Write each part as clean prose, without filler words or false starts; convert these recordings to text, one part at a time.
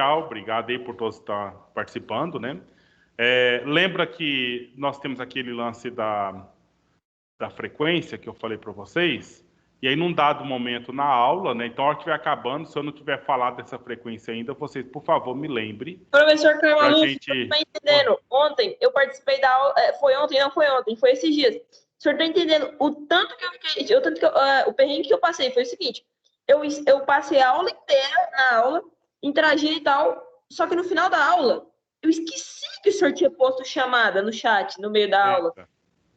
Obrigado aí por todos estar participando, né? Lembra que nós temos aquele lance da frequência que eu falei para vocês? E aí, num dado momento na aula, né? Então, a hora que estiver acabando, se eu não tiver falado dessa frequência ainda, vocês, por favor, me lembrem. Professor Pra Carvalho, gente... você tá entendendo? Ontem, eu participei da aula. Foi ontem, não foi ontem, foi esses dias. O senhor tá entendendo o tanto que eu fiquei. O perrengue que eu passei foi o seguinte: eu passei a aula inteira na aula, interagindo e tal, só que no final da aula, eu esqueci que o senhor tinha posto chamada no chat, no meio da aula.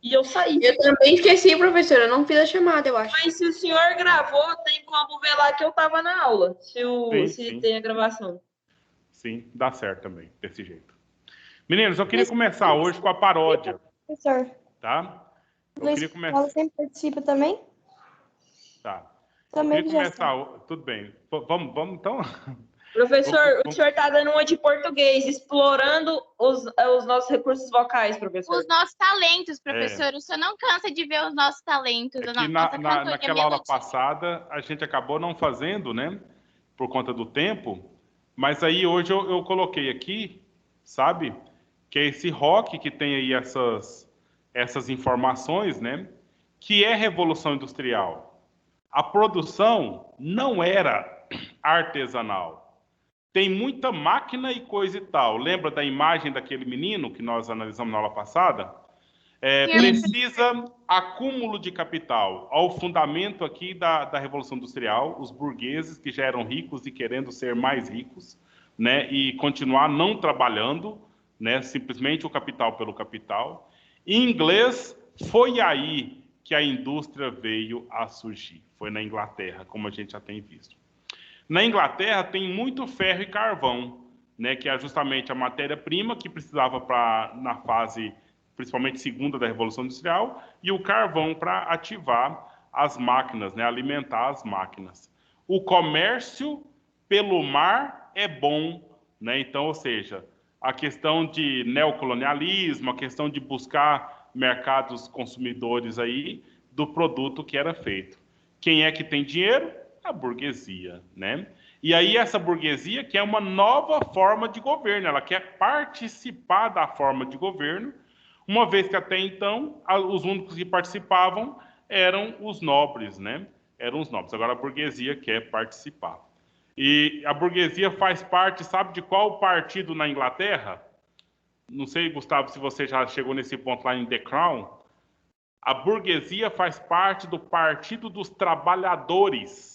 E eu saí. Eu também esqueci, professor. Eu não fiz a chamada, eu acho. Mas se o senhor gravou, tem como ver lá que eu tava na aula. Se tem a gravação. Sim, dá certo também, desse jeito. Meninos, eu queria começar hoje com a paródia. Professor. Tá? Eu queria começar. Ela sempre participa também? Tá. Também eu queria começar. Tudo bem. Vamos então? Professor, o senhor está dando uma de português, explorando os nossos recursos vocais, professor. Os nossos talentos, professor. O senhor não cansa de ver os nossos talentos. Naquela aula passada, a gente acabou não fazendo, né? Por conta do tempo. Mas aí hoje eu coloquei aqui, sabe? Que é esse rock que tem aí essas informações, né? Que é Revolução Industrial. A produção não era artesanal. Tem muita máquina e coisa e tal. Lembra da imagem daquele menino que nós analisamos na aula passada? Precisa acúmulo de capital. Ao fundamento aqui da Revolução Industrial, os burgueses que já eram ricos e querendo ser mais ricos, né, e continuar não trabalhando, né, simplesmente o capital pelo capital. Em inglês, foi aí que a indústria veio a surgir. Foi na Inglaterra, como a gente já tem visto. Na Inglaterra tem muito ferro e carvão, né, que é justamente a matéria-prima que precisava na fase, principalmente segunda da Revolução Industrial, e o carvão para ativar as máquinas, né, alimentar as máquinas. O comércio pelo mar é bom, né? Então, ou seja, a questão de neocolonialismo, a questão de buscar mercados consumidores aí do produto que era feito. Quem é que tem dinheiro? A burguesia, né? E aí essa burguesia quer uma nova forma de governo, ela quer participar da forma de governo, uma vez que até então os únicos que participavam eram os nobres, né? Eram os nobres. Agora a burguesia quer participar. E a burguesia faz parte, sabe de qual partido na Inglaterra? Não sei, Gustavo, se você já chegou nesse ponto lá em The Crown. A burguesia faz parte do Partido dos Trabalhadores.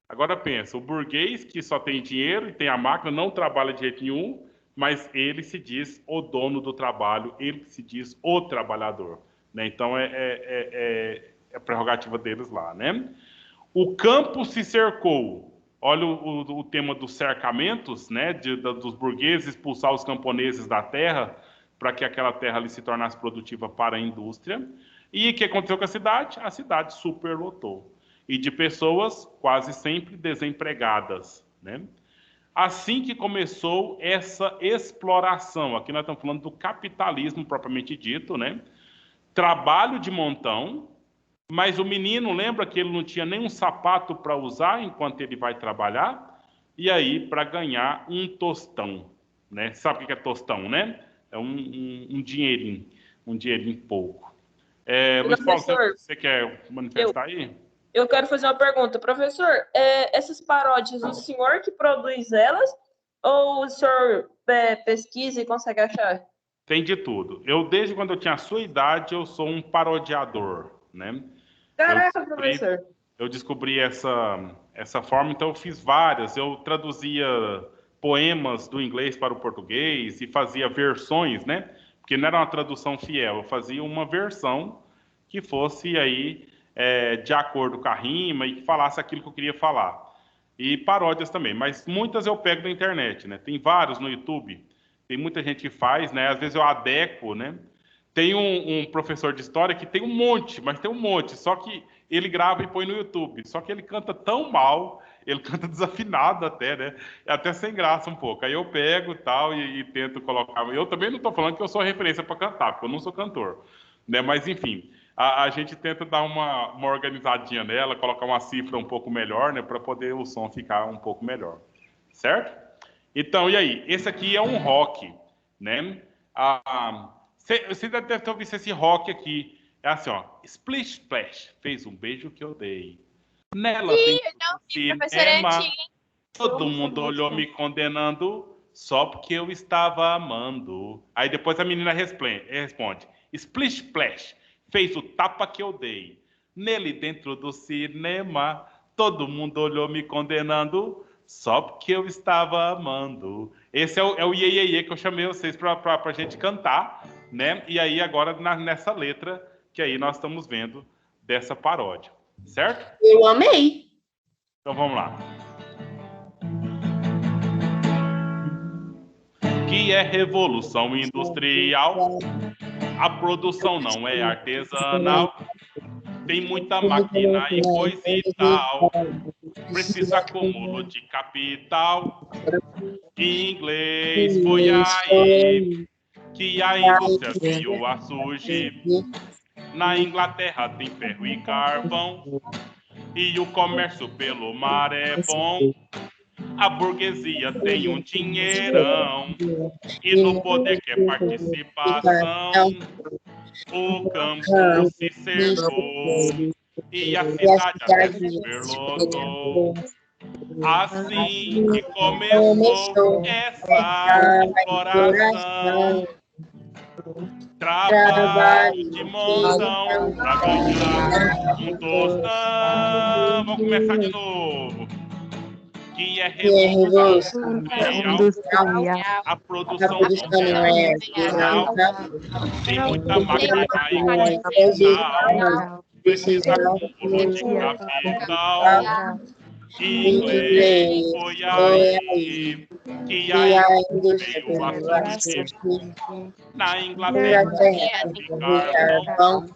Agora pensa, o burguês que só tem dinheiro e tem a máquina, não trabalha de jeito nenhum, mas ele se diz o dono do trabalho, ele se diz o trabalhador, né? Então é prerrogativa deles lá, né? O campo se cercou. Olha o tema dos cercamentos, né? Dos burgueses expulsar os camponeses da terra para que aquela terra ali se tornasse produtiva para a indústria. E o que aconteceu com a cidade? A cidade superlotou. E de pessoas quase sempre desempregadas, né? Assim que começou essa exploração, aqui nós estamos falando do capitalismo propriamente dito, né? Trabalho de montão, mas o menino lembra que ele não tinha nenhum sapato para usar enquanto ele vai trabalhar, e aí para ganhar um tostão, né? Sabe o que é tostão, né? É um dinheirinho pouco. Luiz Paulo, você quer manifestar aí? Eu quero fazer uma pergunta. Professor, essas paródias, o senhor que produz elas ou o senhor pesquisa e consegue achar? Tem de tudo. Desde quando eu tinha a sua idade, eu sou um parodiador, né? Caraca, professor. Eu descobri essa forma, então eu fiz várias. Eu traduzia poemas do inglês para o português e fazia versões, né? Porque não era uma tradução fiel, eu fazia uma versão que fosse aí de acordo com a rima e que falasse aquilo que eu queria falar. E paródias também, mas muitas eu pego da internet, né? Tem vários no YouTube, tem muita gente que faz, né? Às vezes eu adequo, né? Tem um professor de história que tem um monte, mas tem um monte, só que ele grava e põe no YouTube. Só que ele canta tão mal, ele canta desafinado até, né? É até sem graça um pouco. Aí eu pego tal e tento colocar. Eu também não estou falando que eu sou referência para cantar, porque eu não sou cantor, né? Mas enfim, a gente tenta dar uma organizadinha nela, colocar uma cifra um pouco melhor, né? Para poder o som ficar um pouco melhor, certo? Então, e aí? Esse aqui é um rock, né? Você deve ter ouvido esse rock aqui. É assim, ó. Splish Splash, fez um beijo que eu dei. Nela Ih, dentro eu não do vi, professora, é cinema, antiga, hein? todo mundo olhou me condenando só porque eu estava amando. Aí depois a menina responde: Splish Splash, fez o tapa que eu dei. Nele dentro do cinema, todo mundo olhou me condenando só porque eu estava amando. Esse é o Iê, Iê, Iê que eu chamei vocês pra gente cantar, né? E aí agora nessa letra que aí nós estamos vendo dessa paródia, certo? Eu amei. Então vamos lá. Que é revolução industrial, a produção não é artesanal, tem muita máquina e coisa e tal, precisa acúmulo de capital. Em inglês foi aí que a indústria veio a surgir. Na Inglaterra tem ferro e carvão, e o comércio pelo mar é bom. A burguesia tem um dinheirão, e no poder quer participação. O campo se cercou, e a cidade até superlotou. Assim que começou essa exploração. Trabalho de montão pra ganhar um tostão. Vamos começar de novo. Que é revolução industrial, a produção não é artesanal, tem muita máquina e coisa e tal, precisa acúmulo de capital. Em inglês foi aí que a indústria veio a surgir. Na Inglaterra tem carvão,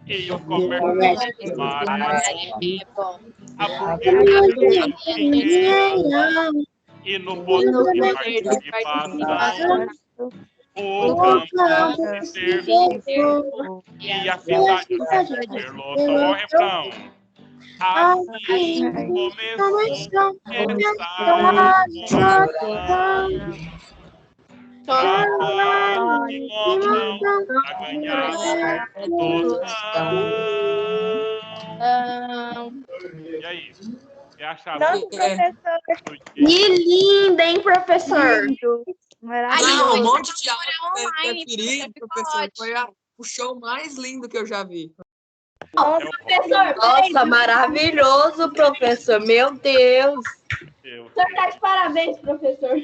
e o comércio mar é bom. A burguesia tem dinheiro, e no poder de participação, o campo se cercou, e a cidade superlotou. Ó o refrão. Assim começou essa exploração. Trabalho de montão pra ganhar tostão. E aí? E acharam? Nossa, professor. Que linda, hein, professor? Não, um monte de aula online, preferido, professor. Foi o show mais lindo que eu já vi. Professor, nossa, maravilhoso, professor. Meu Deus. O senhor tá de parabéns, professor.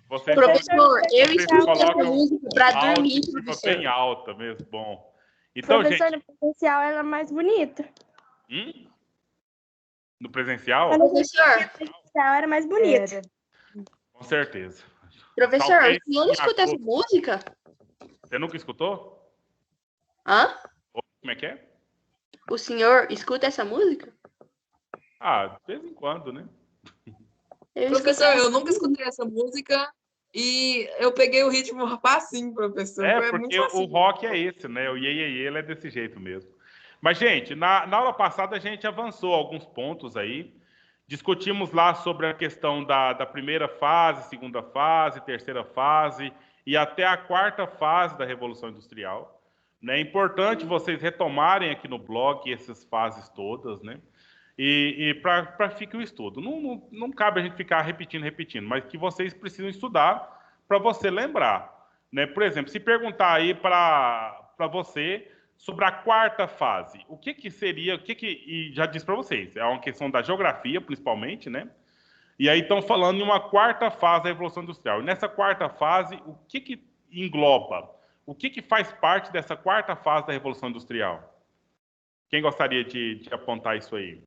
Você Professor, eu vocês escuto essa colocam música para alto, dormir, ficou professor. bem alta mesmo. Bom. Então, Professor, gente. no presencial ela é mais bonita. No presencial? Professor, No presencial era mais bonita. Com certeza. professor, Talvez o senhor escuta essa música? Você nunca escutou? Hã? Como é que é? O senhor escuta essa música? Ah, de vez em quando, né? Professor, eu nunca escutei essa música e eu peguei o ritmo facinho, professor. Foi Porque muito o facinho. rock é esse, né? O iê, iê, iê, ele é desse jeito mesmo. Mas, gente, na aula passada a gente avançou alguns pontos aí. Discutimos lá sobre a questão da primeira fase, segunda fase, terceira fase e até a quarta fase da Revolução Industrial. É importante vocês retomarem aqui no blog essas fases todas, né? E para ficar o estudo. Não cabe a gente ficar repetindo, mas que vocês precisam estudar para você lembrar. Né? Por exemplo, se perguntar aí para você sobre a quarta fase, o que seria, e já disse para vocês, é uma questão da geografia, principalmente, né? E aí estão falando em uma quarta fase da Revolução Industrial. E nessa quarta fase, o que engloba? O que faz parte dessa quarta fase da Revolução Industrial? Quem gostaria de apontar isso aí?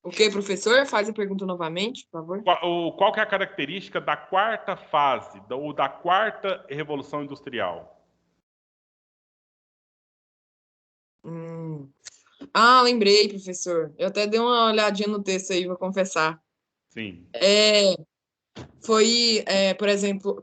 Ok, professor? Faz a pergunta novamente, por favor. Qual que é a característica da quarta fase, ou da quarta Revolução Industrial? Lembrei, professor. Eu até dei uma olhadinha no texto aí, vou confessar. Sim. Foi, por exemplo,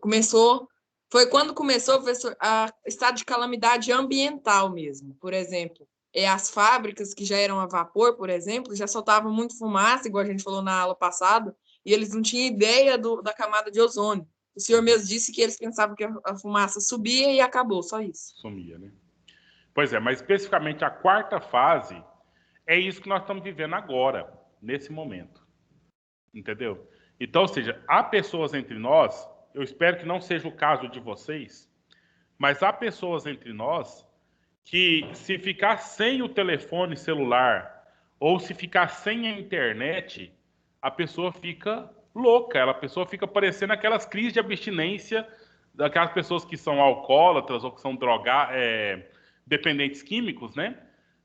foi quando começou, professor, a estado de calamidade ambiental mesmo. Por exemplo, as fábricas que já eram a vapor, por exemplo, já soltavam muito fumaça, igual a gente falou na aula passada, e eles não tinham ideia da camada de ozônio. O senhor mesmo disse que eles pensavam que a fumaça subia e acabou, só isso. Sumia, né? Pois é, mas especificamente a quarta fase é isso que nós estamos vivendo agora, nesse momento. Entendeu? Então, ou seja, há pessoas entre nós, eu espero que não seja o caso de vocês, mas há pessoas entre nós que, se ficar sem o telefone celular ou se ficar sem a internet, a pessoa fica louca, a pessoa fica parecendo aquelas crises de abstinência daquelas pessoas que são alcoólatras ou que são dependentes químicos, né?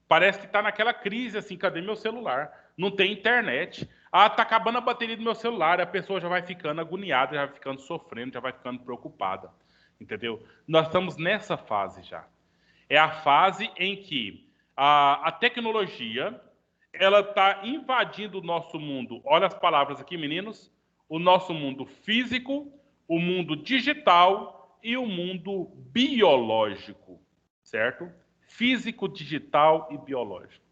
Parece que está naquela crise assim, cadê meu celular? Não tem internet. Ah, tá acabando a bateria do meu celular, a pessoa já vai ficando agoniada, já vai ficando sofrendo, já vai ficando preocupada, entendeu? Nós estamos nessa fase já. É a fase em que a tecnologia ela está invadindo o nosso mundo. Olha as palavras aqui, meninos. O nosso mundo físico, o mundo digital e o mundo biológico, certo? Físico, digital e biológico.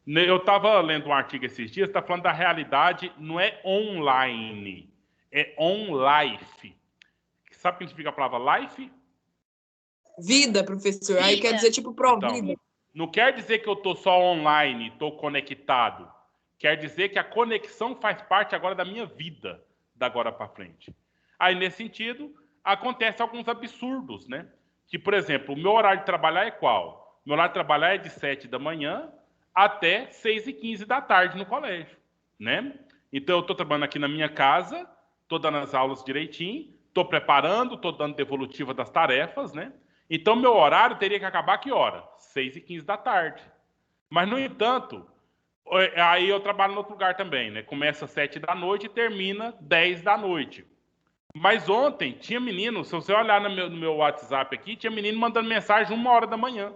Eu estava lendo um artigo esses dias, está falando da realidade, não é online, é on-life. Sabe o que significa a palavra life? Vida, professor. Aí quer dizer tipo pró-vida. Então, não quer dizer que eu estou só online, estou conectado. Quer dizer que a conexão faz parte agora da minha vida, da agora para frente. Aí, nesse sentido, acontecem alguns absurdos, né? Que, por exemplo, o meu horário de trabalhar é qual? O meu horário de trabalhar é de 7 da manhã até 6h15 da tarde no colégio, né? Então, eu estou trabalhando aqui na minha casa, estou dando as aulas direitinho, estou preparando, estou dando devolutiva das tarefas, né? Então, meu horário teria que acabar que hora? 6h15 da tarde. Mas, no entanto, aí eu trabalho em outro lugar também, né? Começa às 7 da noite e termina 10 da noite. Mas ontem tinha menino, se você olhar no meu WhatsApp aqui, tinha menino mandando mensagem 1h da manhã,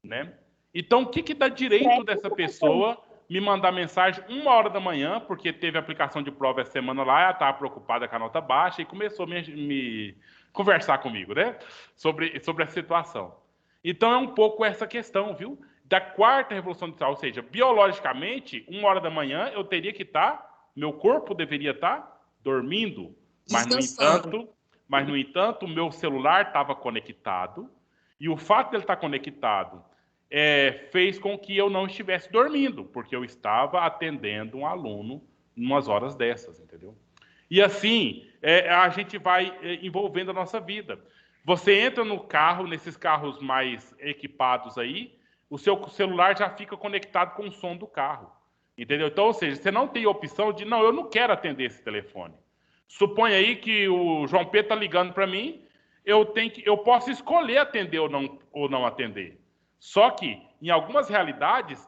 né? Então, o que dá direito dessa pessoa me mandar mensagem 1h da manhã, porque teve aplicação de prova essa semana lá, ela estava preocupada com a nota baixa e começou a me conversar comigo, né? Sobre a situação. Então, é um pouco essa questão, viu? Da quarta revolução industrial, ou seja, biologicamente, 1h da manhã eu teria que estar, meu corpo deveria estar dormindo, mas no entanto, o meu celular estava conectado, e o fato dele estar conectado fez com que eu não estivesse dormindo, porque eu estava atendendo um aluno em umas horas dessas, entendeu? E assim, a gente vai envolvendo a nossa vida. Você entra no carro, nesses carros mais equipados aí, o seu celular já fica conectado com o som do carro, entendeu? Então, ou seja, você não tem opção de, não, eu não quero atender esse telefone. Suponha aí que o João Pedro está ligando para mim, eu posso escolher atender ou não atender. Só que, em algumas realidades,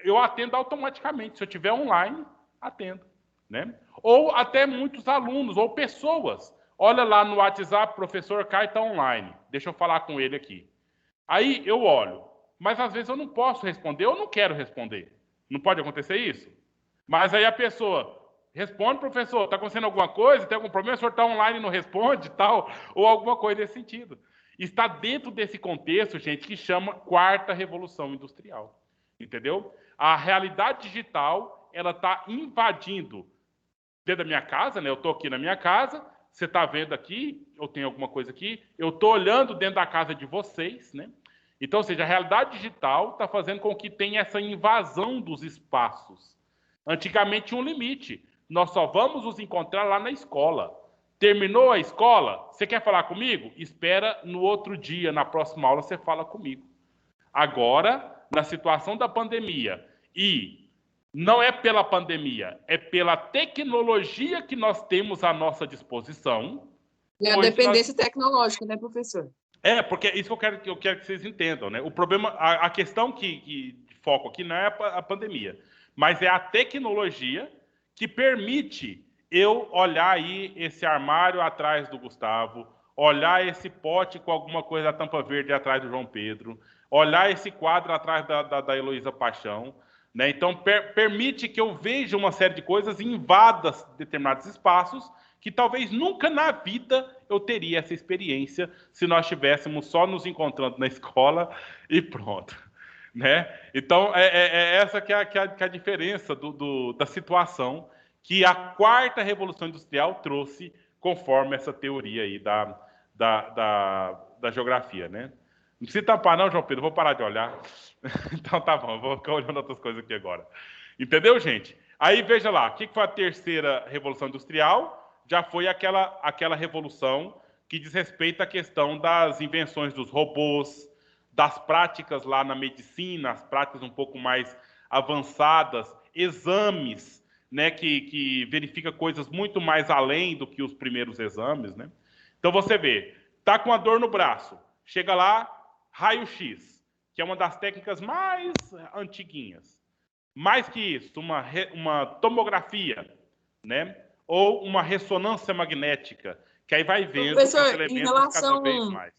eu atendo automaticamente. Se eu estiver online, atendo, né? Ou até muitos alunos ou pessoas. Olha lá no WhatsApp, professor Caio está online. Deixa eu falar com ele aqui. Aí eu olho. Mas às vezes eu não posso responder, eu não quero responder. Não pode acontecer isso? Mas aí a pessoa responde, professor, está acontecendo alguma coisa? Tem algum problema? O senhor está online e não responde, tal? Ou alguma coisa desse sentido. Está dentro desse contexto, gente, que chama quarta revolução industrial. Entendeu? A realidade digital, ela está invadindo dentro da minha casa, né? Eu estou aqui na minha casa, você está vendo aqui, eu tenho alguma coisa aqui, eu estou olhando dentro da casa de vocês, né? Então, ou seja, a realidade digital está fazendo com que tenha essa invasão dos espaços. Antigamente tinha um limite. Nós só vamos nos encontrar lá na escola. Terminou a escola? Você quer falar comigo? Espera no outro dia, na próxima aula, você fala comigo. Agora, na situação da pandemia, e não é pela pandemia, é pela tecnologia que nós temos à nossa disposição. E a dependência tecnológica, né, professor? Porque é isso que eu quero que vocês entendam, né? O problema, a questão que foco aqui não é a pandemia, mas é a tecnologia que permite eu olhar aí esse armário atrás do Gustavo, olhar esse pote com alguma coisa da tampa verde atrás do João Pedro, olhar esse quadro atrás da Heloísa Paixão, né? Então, permite que eu veja uma série de coisas e invada determinados espaços que talvez nunca na vida eu teria essa experiência se nós estivéssemos só nos encontrando na escola e pronto, né? Então, essa que é a diferença da situação que a quarta revolução industrial trouxe, conforme essa teoria aí da geografia, né? Não precisa tampar não, João Pedro, vou parar de olhar. Então tá bom, vou ficar olhando outras coisas aqui agora. Entendeu, gente? Aí veja lá, o que foi a terceira revolução industrial? Já foi aquela revolução que diz respeito à questão das invenções dos robôs, das práticas lá na medicina, as práticas um pouco mais avançadas, exames, né, que verifica coisas muito mais além do que os primeiros exames, né? Então você vê, tá com a dor no braço, chega lá, raio-x, que é uma das técnicas mais antiguinhas. Mais que isso, uma tomografia, né? Ou uma ressonância magnética, que aí vai vendo Professor, os elementos cada vez mais.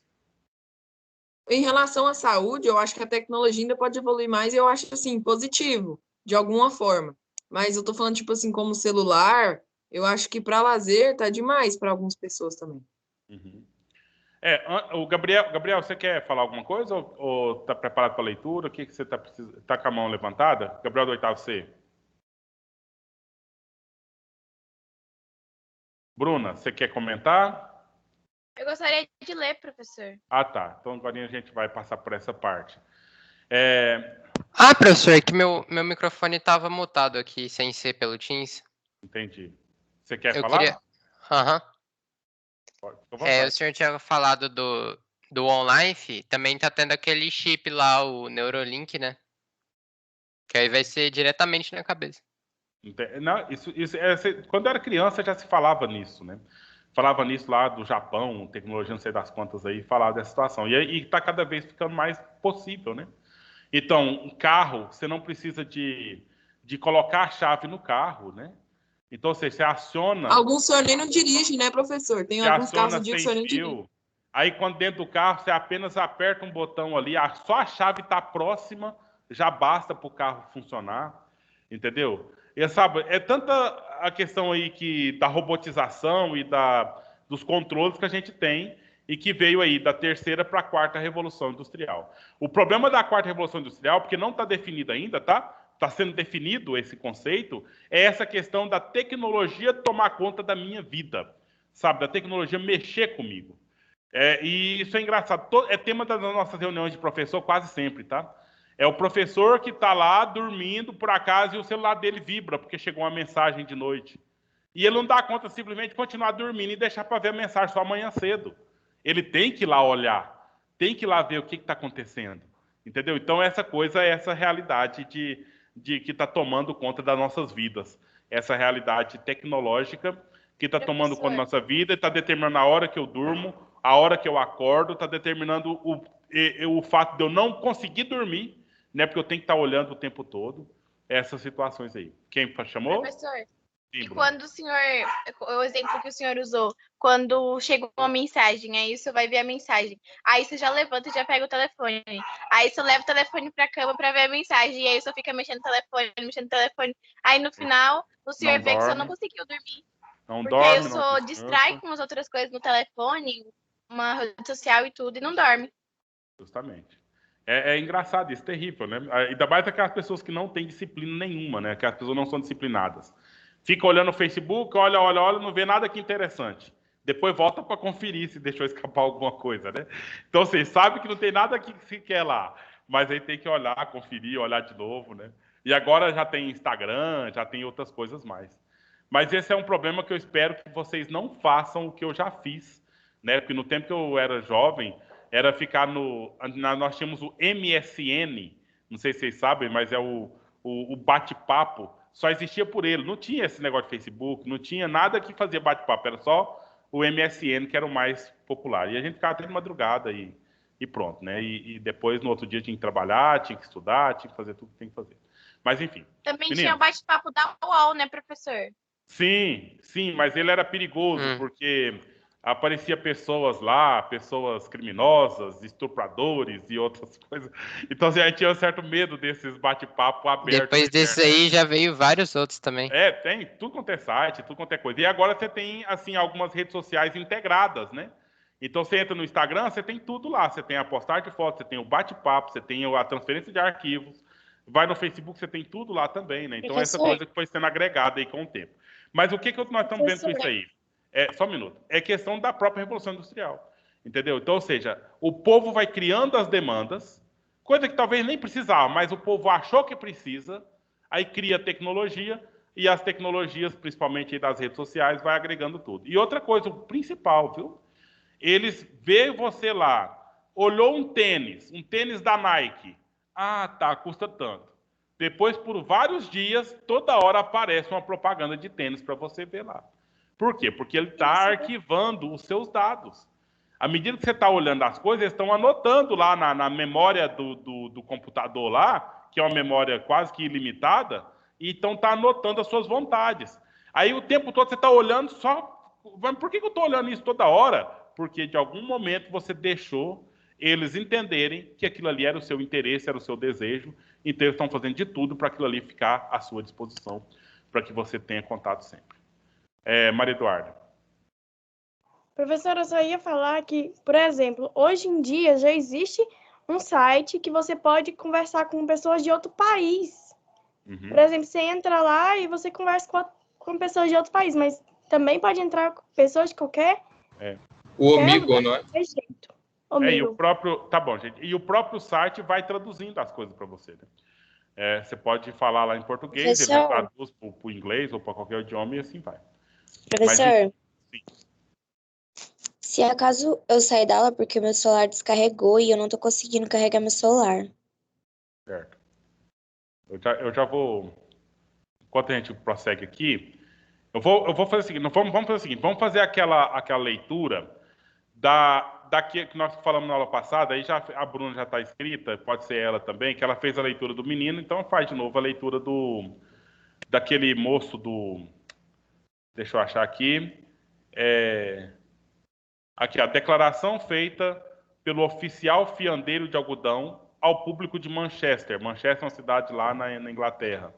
Em relação à saúde, eu acho que a tecnologia ainda pode evoluir mais e eu acho, assim, positivo, de alguma forma. Mas eu tô falando, tipo assim, como celular, eu acho que para lazer tá demais para algumas pessoas também. Uhum. O Gabriel, você quer falar alguma coisa ou tá preparado para a leitura? O que você tá precisando? Tá com a mão levantada? Gabriel do oitavo C. Bruna, você quer comentar? Eu gostaria de ler, professor. Ah, tá. Então agora a gente vai passar por essa parte. Professor, é que meu microfone estava mutado aqui, sem ser pelo Teams. Entendi. Você quer Eu falar? queria... Aham. O senhor tinha falado do OnLife, também tá tendo aquele chip lá, o Neurolink, né? Que aí vai ser diretamente na cabeça. Não, quando eu era criança já se falava nisso, né? Falava nisso lá do Japão, tecnologia não sei das quantas aí, falava dessa situação. E está cada vez ficando mais possível, né? Então, um carro, você não precisa de colocar a chave no carro, né? Então, você aciona... Alguns senhor nem não dirige, né, professor? Tem alguns carros no dia que o senhor nem dirige. Aí, quando dentro do carro, você apenas aperta um botão ali, só a chave está próxima, já basta para o carro funcionar, entendeu? E, sabe, é tanta a questão aí da robotização e dos controles que a gente tem e que veio aí da terceira para a quarta revolução industrial. O problema da quarta revolução industrial, porque não está definido ainda, tá? Está sendo definido esse conceito, é essa questão da tecnologia tomar conta da minha vida, sabe? Da tecnologia mexer comigo. E isso é engraçado. É tema das nossas reuniões de professor quase sempre, tá? É o professor que está lá dormindo, por acaso, e o celular dele vibra, porque chegou uma mensagem de noite. E ele não dá conta simplesmente de continuar dormindo e deixar para ver a mensagem só amanhã cedo. Ele tem que ir lá olhar, tem que ir lá ver o que está acontecendo. Entendeu? Então, essa realidade que está tomando conta das nossas vidas. Essa realidade tecnológica que está tomando conta da nossa vida e está determinando a hora que eu durmo, a hora que eu acordo, está determinando o fato de eu não conseguir dormir, né? Porque eu tenho que estar olhando o tempo todo. Essas situações aí. Quem chamou? Professor, Sim, e Bruno. quando o exemplo que o senhor usou, quando chega uma mensagem, aí você vai ver a mensagem, aí você já levanta e já pega o telefone, aí você leva o telefone pra cama pra ver a mensagem, e aí você fica mexendo no telefone, aí no final o senhor vê que você não conseguiu dormir. Não porque dorme, eu sou distrai com as outras coisas no telefone, uma rede social e tudo, e não dorme. Justamente. É engraçado isso, terrível, né? Ainda mais aquelas pessoas que não têm disciplina nenhuma, né? Que as pessoas não são disciplinadas. Fica olhando o Facebook, olha, não vê nada que interessante. Depois volta para conferir se deixou escapar alguma coisa, né? Então, você sabe que não tem nada que se quer lá, mas aí tem que olhar, conferir, olhar de novo, né? E agora já tem Instagram, já tem outras coisas mais. Mas esse é um problema que eu espero que vocês não façam o que eu já fiz, né? Porque no tempo que eu era jovem, era ficar nós tínhamos o MSN, não sei se vocês sabem, mas é o bate-papo, só existia por ele. Não tinha esse negócio de Facebook, não tinha nada que fazia bate-papo, era só o MSN que era o mais popular. E a gente ficava até de madrugada e pronto, né? E depois, no outro dia, tinha que trabalhar, tinha que estudar, tinha que fazer tudo que tem que fazer. Mas, enfim. Também tinha o bate-papo da UOL, né, professor? Sim, mas ele era perigoso, porque aparecia pessoas lá, pessoas criminosas, estupradores e outras coisas. Então, assim, a gente tinha um certo medo desses bate-papo abertos. Depois desse aí, já veio vários outros também. Tem tudo quanto é site, tudo quanto é coisa. E agora você tem, assim, algumas redes sociais integradas, né? Então, você entra no Instagram, você tem tudo lá. Você tem a postagem de fotos, você tem o bate-papo, você tem a transferência de arquivos. Vai no Facebook, você tem tudo lá também, né? Então, essa coisa que foi sendo agregada aí com o tempo. Mas o que nós estamos vendo com isso aí? Só um minuto. É questão da própria Revolução Industrial. Entendeu? Então, ou seja, o povo vai criando as demandas, coisa que talvez nem precisava, mas o povo achou que precisa, aí cria tecnologia, e as tecnologias, principalmente das redes sociais, vai agregando tudo. E outra coisa, o principal, viu? Eles veem você lá, olhou um tênis da Nike. Ah, tá, custa tanto. Depois, por vários dias, toda hora aparece uma propaganda de tênis para você ver lá. Por quê? Porque ele está arquivando os seus dados. À medida que você está olhando as coisas, eles estão anotando lá na memória do computador lá, que é uma memória quase que ilimitada, e então está anotando as suas vontades. Aí o tempo todo você está olhando só... Por que eu estou olhando isso toda hora? Porque de algum momento você deixou eles entenderem que aquilo ali era o seu interesse, era o seu desejo, então eles estão fazendo de tudo para aquilo ali ficar à sua disposição, para que você tenha contato sempre. Maria Eduarda. Professora, eu só ia falar que, por exemplo, hoje em dia já existe um site que você pode conversar com pessoas de outro país. Uhum. Por exemplo, você entra lá e você conversa com pessoas de outro país, mas também pode entrar com pessoas de qualquer... O Omigo, não é? jeito. E o próprio... Tá bom, gente. E o próprio site vai traduzindo as coisas para você, né? Você pode falar lá em português, ele traduz para o inglês ou para qualquer idioma e assim vai. Professor, sim. Se acaso eu sair da aula porque o meu celular descarregou e eu não tô conseguindo carregar meu celular. Certo. Eu já vou... Enquanto a gente prossegue aqui, eu vou fazer o seguinte, vamos fazer o seguinte, vamos fazer aquela leitura daqui que nós falamos na aula passada, aí a Bruna já está inscrita, pode ser ela também, que ela fez a leitura do menino, então faz de novo a leitura daquele moço do... Deixa eu achar aqui. Aqui, a declaração feita pelo oficial fiandeiro de algodão ao público de Manchester. Manchester é uma cidade lá na Inglaterra.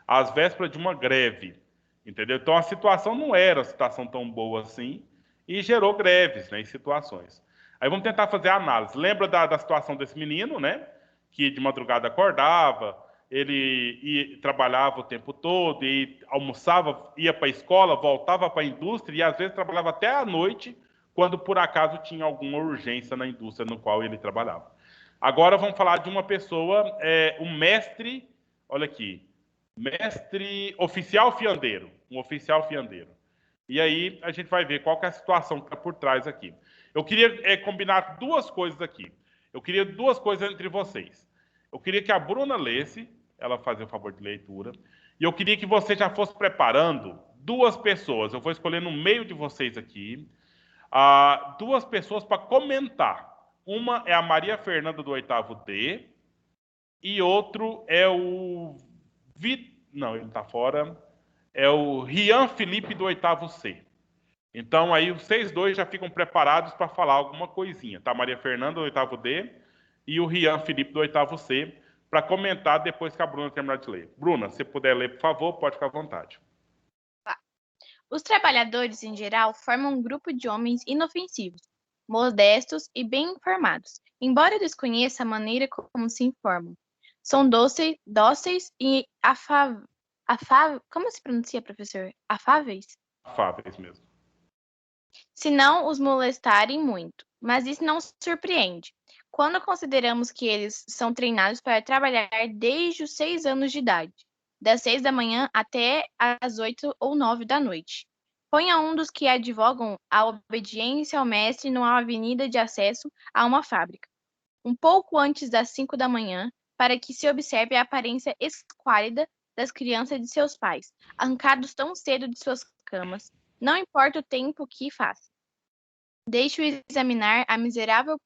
Às vésperas de uma greve. Entendeu? Então a situação não era uma situação tão boa assim e gerou greves, né, em situações. Aí vamos tentar fazer a análise. Lembra da situação desse menino, né? Que de madrugada acordava, ele trabalhava o tempo todo, e almoçava, ia para a escola, voltava para a indústria e às vezes trabalhava até à noite, quando por acaso tinha alguma urgência na indústria no qual ele trabalhava. Agora vamos falar de uma pessoa, um mestre, olha aqui, mestre oficial fiandeiro, um oficial fiandeiro. E aí a gente vai ver qual que é a situação que está por trás aqui. Eu queria combinar duas coisas aqui. Eu queria duas coisas entre vocês. Eu queria que a Bruna lesse, ela fazia o favor de leitura, e eu queria que você já fosse preparando duas pessoas. Eu vou escolher no meio de vocês aqui, duas pessoas para comentar. Uma é a Maria Fernanda do 8º D, e outro é o... Não, ele está fora. É o Rian Felipe do 8º C. Então, aí, vocês dois já ficam preparados para falar alguma coisinha, tá? Maria Fernanda do 8º D e o Rian Felipe do 8º C, para comentar depois que a Bruna terminar de ler. Bruna, se puder ler, por favor, pode ficar à vontade. Os trabalhadores, em geral, formam um grupo de homens inofensivos, modestos e bem informados, embora desconheça a maneira como se informam. São dóceis e como se pronuncia, professor? Afáveis? Afáveis mesmo. Se não os molestarem muito, mas isso não surpreende, quando consideramos que eles são treinados para trabalhar desde os 6 anos de idade, das 6 da manhã até as 8 ou 9 da noite. Ponha um dos que advogam a obediência ao mestre numa avenida de acesso a uma fábrica, um pouco antes das 5 da manhã, para que se observe a aparência esquálida das crianças de seus pais, arrancados tão cedo de suas camas, não importa o tempo que faça. Deixe-o examinar a miserável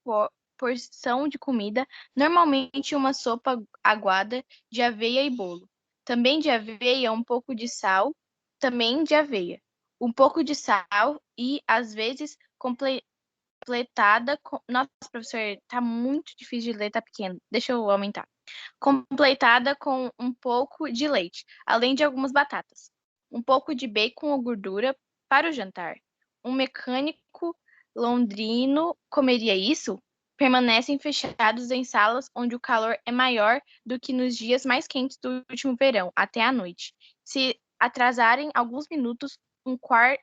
porção de comida, normalmente uma sopa aguada de aveia e bolo. Também de aveia, um pouco de sal, também de aveia. Um pouco de sal e, às vezes, completada com... Nossa, professor, tá muito difícil de ler, tá pequeno. Deixa eu aumentar. Completada com um pouco de leite, além de algumas batatas. Um pouco de bacon ou gordura para o jantar. Um mecânico londrino comeria isso? Permanecem fechados em salas onde o calor é maior do que nos dias mais quentes do último verão, até à noite. Se atrasarem alguns minutos, um quarto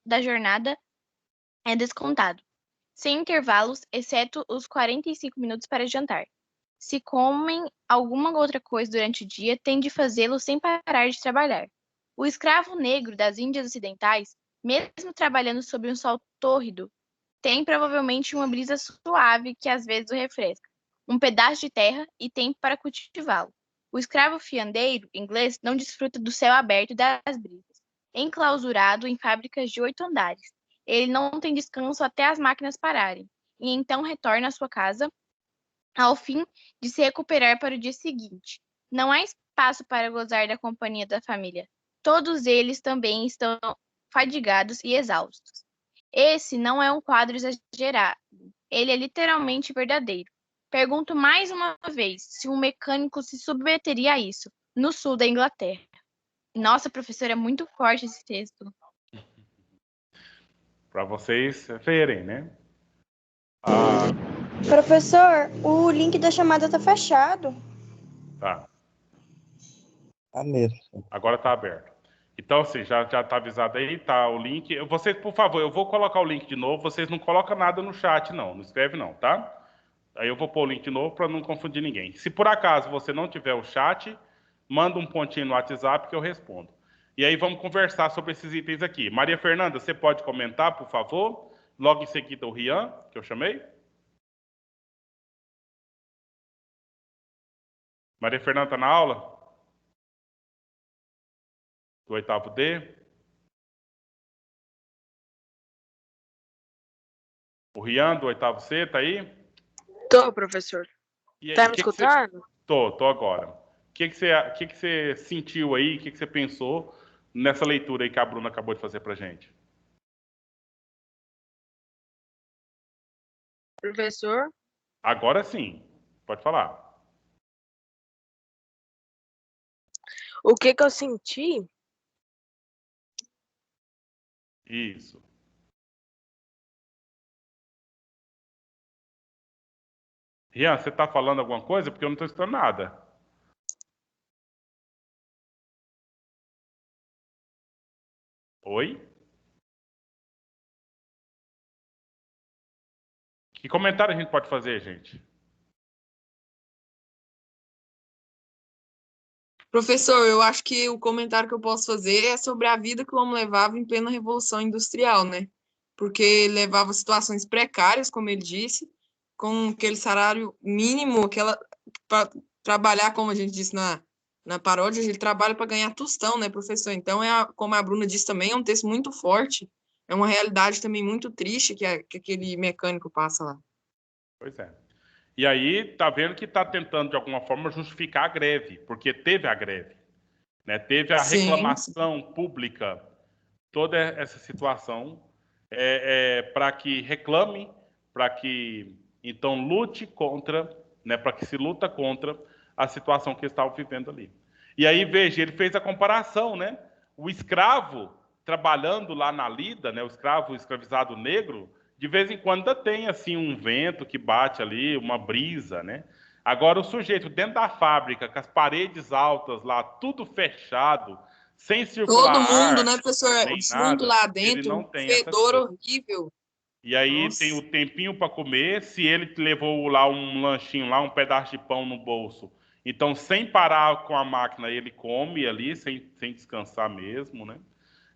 da jornada é descontado, sem intervalos, exceto os 45 minutos para jantar. Se comem alguma outra coisa durante o dia, tem de fazê-lo sem parar de trabalhar. O escravo negro das Índias Ocidentais, mesmo trabalhando sob um sol tórrido, tem provavelmente uma brisa suave que às vezes o refresca, um pedaço de terra e tempo para cultivá-lo. O escravo fiandeiro inglês não desfruta do céu aberto e das brisas, enclausurado em fábricas de 8 andares. Ele não tem descanso até as máquinas pararem, e então retorna à sua casa ao fim de se recuperar para o dia seguinte. Não há espaço para gozar da companhia da família. Todos eles também estão fadigados e exaustos. Esse não é um quadro exagerado. Ele é literalmente verdadeiro. Pergunto mais uma vez se um mecânico se submeteria a isso, no sul da Inglaterra. Nossa, professor, é muito forte esse texto. Para vocês verem, né? Professor, o link da chamada tá fechado. Tá. Tá mesmo. Agora tá aberto. Então, assim, já tá avisado aí, tá o link. Vocês, por favor, eu vou colocar o link de novo. Vocês não colocam nada no chat, não. Não escreve, não, tá? Aí eu vou pôr o link de novo para não confundir ninguém. Se por acaso você não tiver o chat, manda um pontinho no WhatsApp que eu respondo. E aí vamos conversar sobre esses itens aqui. Maria Fernanda, você pode comentar, por favor? Logo em seguida o Rian, que eu chamei. Maria Fernanda está na aula? Do 8º D. O Rian, do 8º C, está aí? Tô, professor. E aí, Tá me escutando? Tô agora. O que você sentiu aí, o que você pensou nessa leitura aí que a Bruna acabou de fazer pra gente? Professor? Agora sim, pode falar. O que eu senti? Isso. Rian, você tá falando alguma coisa? Porque eu não tô escutando nada. Oi? Que comentário a gente pode fazer, gente? Professor, eu acho que o comentário que eu posso fazer é sobre a vida que o homem levava em plena Revolução Industrial, né? Porque ele levava situações precárias, como ele disse, com aquele salário mínimo, para trabalhar, como a gente disse na paródia, ele trabalha para ganhar tostão, né, professor? Então, como a Bruna disse também, é um texto muito forte, é uma realidade também muito triste que aquele mecânico passa lá. Pois é. E aí, tá vendo que tá tentando, de alguma forma, justificar a greve, porque teve a greve, né? Teve a reclamação pública, toda essa situação, para que reclame, para que, então, lute contra, né? Para que se luta contra a situação que eles estavam vivendo ali. E aí, veja, ele fez a comparação, né? O escravo trabalhando lá na lida, né? O escravizado negro, de vez em quando ainda tem assim um vento que bate ali, uma brisa, né? Agora o sujeito dentro da fábrica, com as paredes altas lá, tudo fechado, sem circular todo mundo, ar, né, professor? nem O fundo nada, lá ele dentro, não um tem essas fedor coisas. horrível. E aí Nossa. tem o tempinho para comer, se ele levou lá um lanchinho lá, um pedaço de pão no bolso, então sem parar com a máquina ele come ali, sem descansar mesmo, né?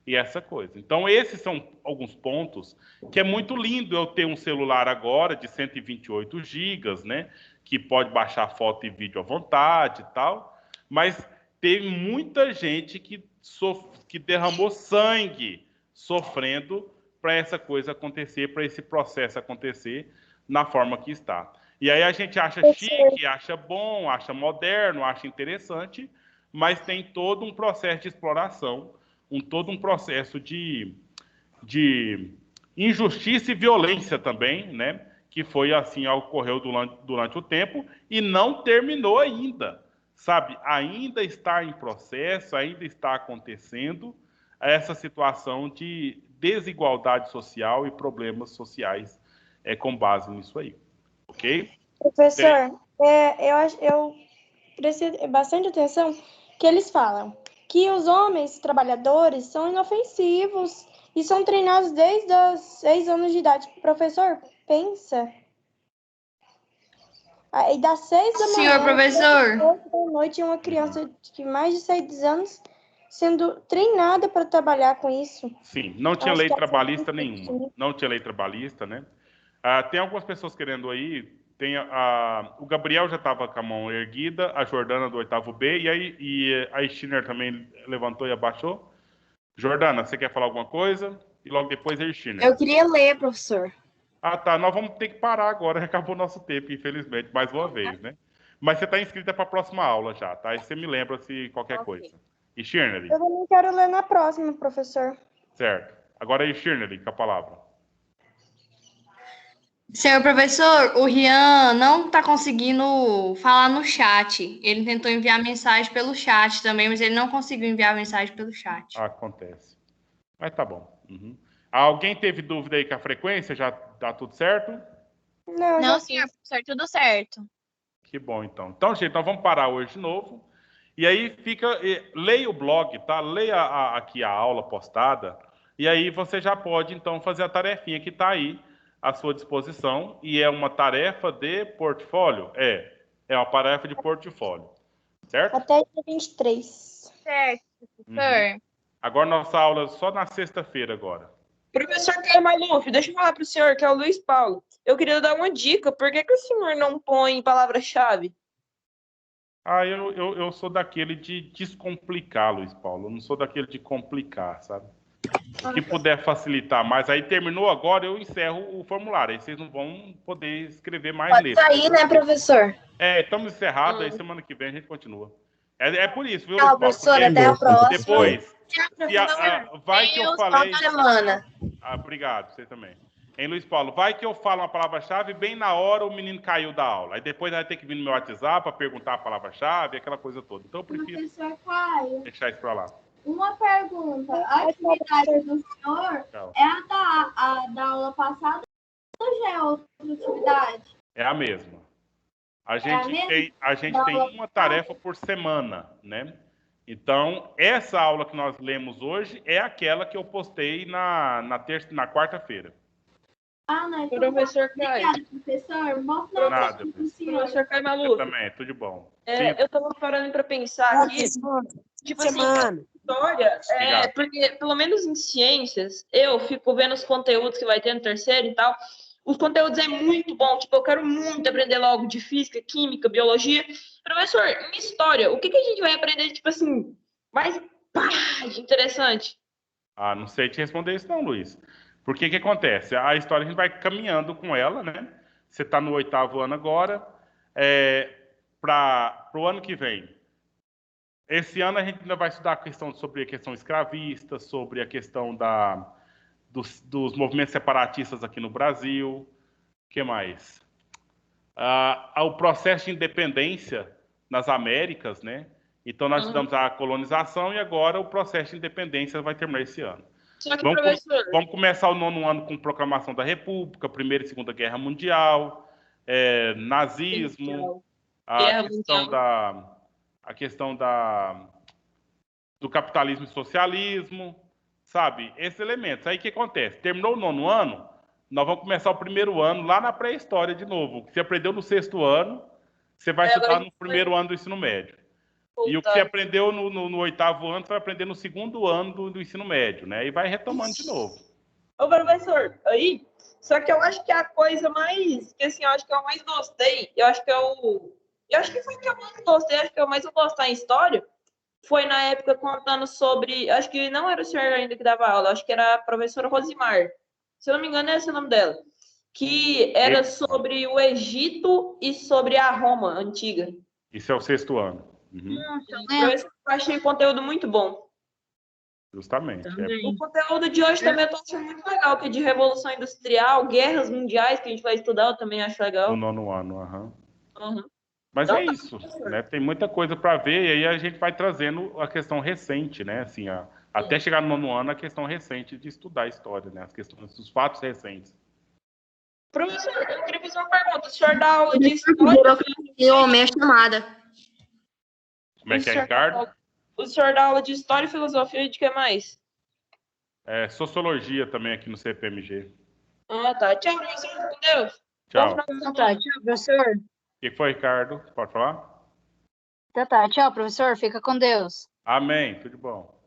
E essa coisa. Então, esses são alguns pontos que é muito lindo eu ter um celular agora de 128 GB, né? Que pode baixar foto e vídeo à vontade e tal. Mas teve muita gente que derramou sangue sofrendo para essa coisa acontecer, para esse processo acontecer na forma que está. E aí a gente acha chique, acha bom, acha moderno, acha interessante, mas tem todo um processo de exploração, todo um processo de injustiça e violência também, né? Que foi assim, ocorreu durante o tempo e não terminou ainda, sabe? Ainda está em processo, ainda está acontecendo essa situação de desigualdade social e problemas sociais com base nisso aí, ok? Professor, eu prestei bastante atenção que eles falam que os homens trabalhadores são inofensivos e são treinados desde os 6 anos de idade. Professor, pensa. Aí das 6 da manhã, Senhor professor. às 8 da noite, uma criança de mais de 6 anos sendo treinada para trabalhar com isso. Sim, não tinha Acho lei que é trabalhista assim, nenhuma. sim. Não tinha lei trabalhista, né? Tem algumas pessoas querendo aí. Tem o Gabriel já estava com a mão erguida, a Jordana do 8º B, e a Schiner também levantou e abaixou. Jordana, você quer falar alguma coisa? E logo depois a Schiner. Eu queria ler, professor. Ah, tá. Nós vamos ter que parar agora. Acabou o nosso tempo, infelizmente, mais uma vez, né? Mas você está inscrita para a próxima aula já, tá? Aí você me lembra se qualquer coisa. E Schirney? Eu também quero ler na próxima, professor. Certo. Agora é Schirney com a palavra. Senhor professor, o Rian não está conseguindo falar no chat. Ele tentou enviar mensagem pelo chat também, mas ele não conseguiu enviar mensagem pelo chat. Acontece. Mas tá bom. Uhum. Alguém teve dúvida aí com a frequência? Já tá tudo certo? Não, senhor professor, tudo certo. Que bom, então. Então, gente, nós vamos parar hoje de novo. E aí leia o blog, tá? Leia aqui a aula postada. E aí você já pode, então, fazer a tarefinha que está aí à sua disposição. E é uma tarefa de portfólio? É uma tarefa de portfólio. Certo? Até dia 23. Certo, professor. Uhum. Agora nossa aula é só na sexta-feira agora. Professor Caio Maluf, deixa eu falar para o senhor, que é o Luiz Paulo. Eu queria dar uma dica. Por que o senhor não põe palavra-chave? Eu sou daquele de descomplicar, Luiz Paulo. Eu não sou daquele de complicar, sabe? O que puder facilitar mais. Aí terminou agora, eu encerro o formulário. Aí vocês não vão poder escrever mais Pode letras. sair, né, professor? Estamos encerrados. Aí semana que vem a gente continua. É por isso, viu, Tchau, Luiz professor. Paulo? Até a próxima. Depois, vai que eu falei... semana. Obrigado, você também. Hein, Luiz Paulo, vai que eu falo uma palavra-chave, bem na hora o menino caiu da aula. Aí depois vai ter que vir no meu WhatsApp para perguntar a palavra-chave, aquela coisa toda. Então eu prefiro Professor Caio, deixar isso para lá. uma pergunta. A atividade do senhor é a da aula passada ou já é outra atividade? É a mesma. A gente tem uma tarefa por semana, né? Então, essa aula que nós lemos hoje é aquela que eu postei na quarta-feira. Não, então Professor Caio. obrigada, professor. Bom final Nada, de semana, senhor. Professor Caio Você Maluf. também, tudo de bom. Eu estava parando para pensar aqui. Tipo assim, história, porque pelo menos em ciências, eu fico vendo os conteúdos que vai ter no terceiro e tal. Os conteúdos é muito bom, tipo, eu quero muito aprender logo de física, química, biologia. Professor, em história, o que a gente vai aprender, tipo assim, mais de interessante? Não sei te responder isso não, Luiz. Porque o que acontece? A história a gente vai caminhando com ela, né? Você está no 8º ano agora. Para o ano que vem, esse ano a gente ainda vai estudar sobre a questão escravista, sobre a questão dos movimentos separatistas aqui no Brasil. O que mais? O processo de independência nas Américas, né? Então nós estudamos a colonização e agora o processo de independência vai terminar esse ano. Só que, professor... Vamos começar o 9º ano com proclamação da República, Primeira e Segunda Guerra Mundial, nazismo, a questão do capitalismo e socialismo, sabe? Esses elementos. Aí o que acontece? Terminou o 9º ano, nós vamos começar o 1º ano lá na pré-história de novo. O que você aprendeu no 6º ano, você vai estudar no 1º ano do ensino médio. E o que você aprendeu no 8º ano, você vai aprender no 2º ano do ensino médio, né? E vai retomando de novo. Ô, professor, aí, só que eu acho que a coisa mais, que assim, eu acho que eu mais gostei, eu acho que foi o que eu mais gostei, acho que eu mais vou gostar em história, foi na época contando sobre, acho que não era o senhor ainda que dava aula, acho que era a professora Rosimar, se eu não me engano, esse é o nome dela, que era sobre o Egito e sobre a Roma antiga. Isso é o 6º ano. Eu achei o conteúdo muito bom. Justamente. O conteúdo de hoje também eu tô achando muito legal, que é de Revolução Industrial, guerras mundiais, que a gente vai estudar, eu também acho legal. No 9º ano, Mas é isso, né? Tem muita coisa para ver, e aí a gente vai trazendo a questão recente, né? Assim, até chegar no 9º ano, a questão recente de estudar a história, né? As questões dos fatos recentes. Professor, eu queria fazer uma pergunta. O senhor dá aula de história? Eu amei a chamada. Como é que é, Ricardo? O senhor dá aula de História e Filosofia e de que mais? Sociologia também aqui no CPMG. Ah, tá. Tchau, professor. Com Deus. Tchau. Bom final de Então tá, semana. tchau, professor. O que foi, Ricardo? Pode falar? Então tá, tchau, professor. Fica com Deus. Amém. Tudo de bom.